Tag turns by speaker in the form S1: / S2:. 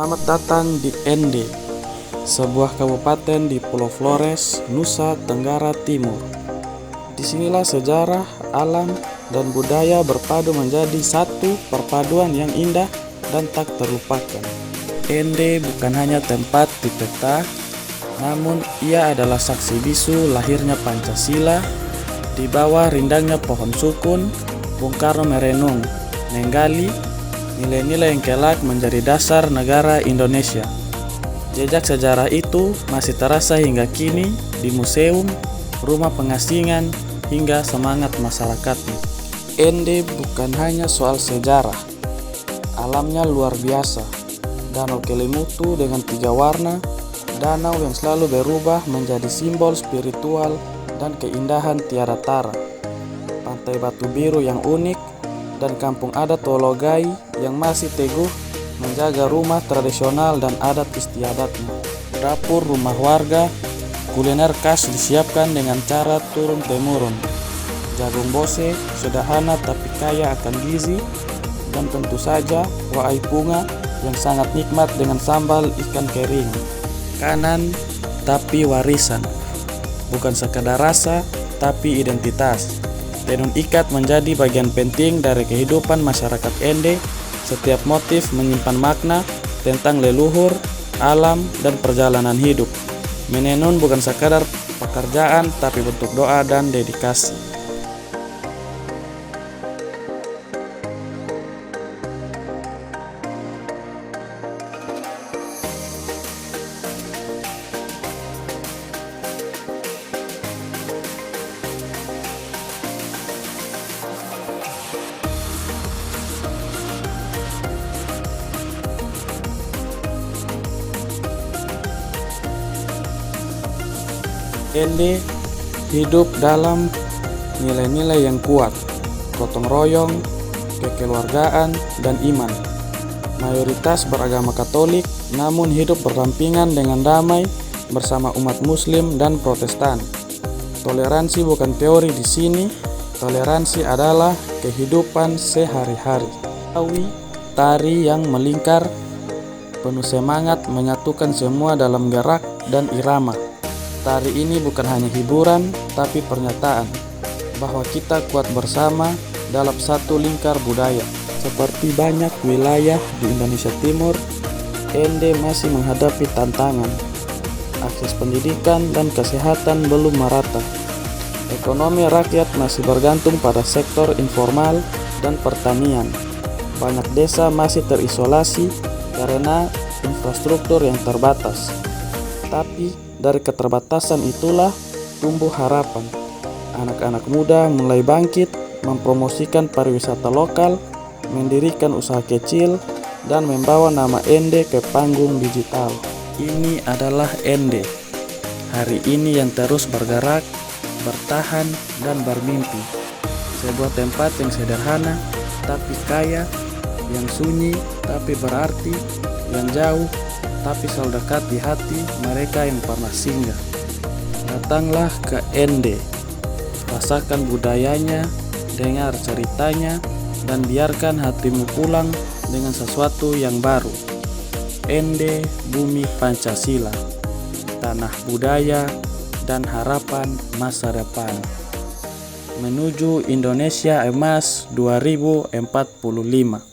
S1: Selamat datang di Ende, sebuah kabupaten di Pulau Flores, Nusa Tenggara Timur. Disinilah sejarah, alam, dan budaya berpadu menjadi satu perpaduan yang indah dan tak terlupakan. Ende bukan hanya tempat di peta, namun ia adalah saksi bisu lahirnya Pancasila. Di bawah rindangnya pohon sukun, Bung Karno merenung, menggali nilai-nilai yang kelak menjadi dasar negara Indonesia. Jejak sejarah itu masih terasa hingga kini di museum, rumah pengasingan, hingga semangat masyarakatnya. Ende bukan hanya soal sejarah. Alamnya luar biasa. Danau Kelimutu dengan 3 warna, danau yang selalu berubah menjadi simbol spiritual dan keindahan tiada tara. Pantai Batu Biru yang unik, dan kampung adat Tologai yang masih teguh menjaga rumah tradisional dan adat istiadatnya. Dapur rumah warga, kuliner khas disiapkan dengan cara turun-temurun. Jagung bose, sederhana tapi kaya akan gizi, dan tentu saja waai punga yang sangat nikmat dengan sambal ikan kering. Kanan tapi warisan, bukan sekadar rasa tapi identitas. Tenun ikat menjadi bagian penting dari kehidupan masyarakat Ende. Setiap motif menyimpan makna tentang leluhur, alam, dan perjalanan hidup. Menenun bukan sekadar pekerjaan, tapi bentuk doa dan dedikasi. Ende hidup dalam nilai-nilai yang kuat, gotong royong, kekeluargaan, dan iman. Mayoritas beragama Katolik, namun hidup berdampingan dengan damai bersama umat Muslim dan Protestan. Toleransi bukan teori di sini, toleransi adalah kehidupan sehari-hari. Tari yang melingkar, penuh semangat menyatukan semua dalam gerak dan irama. Tari ini bukan hanya hiburan, tapi pernyataan bahwa kita kuat bersama dalam satu lingkar budaya. Seperti banyak wilayah di Indonesia Timur, Ende masih menghadapi tantangan. Akses pendidikan dan kesehatan belum merata. Ekonomi rakyat masih bergantung pada sektor informal dan pertanian. Banyak desa masih terisolasi karena infrastruktur yang terbatas. Tapi dari keterbatasan itulah tumbuh harapan. Anak-anak muda mulai bangkit, mempromosikan pariwisata lokal, mendirikan usaha kecil, dan membawa nama Ende ke panggung digital. Ini adalah Ende, hari ini yang terus bergerak, bertahan, dan bermimpi. Sebuah tempat yang sederhana, tapi kaya, yang sunyi, tapi berarti, yang jauh, tapi selalu dekat di hati mereka yang pernah singgah. Datanglah ke Ende, rasakan budayanya, dengar ceritanya, dan biarkan hatimu pulang dengan sesuatu yang baru. Ende, bumi Pancasila, tanah budaya dan harapan masa depan. Menuju Indonesia Emas 2045.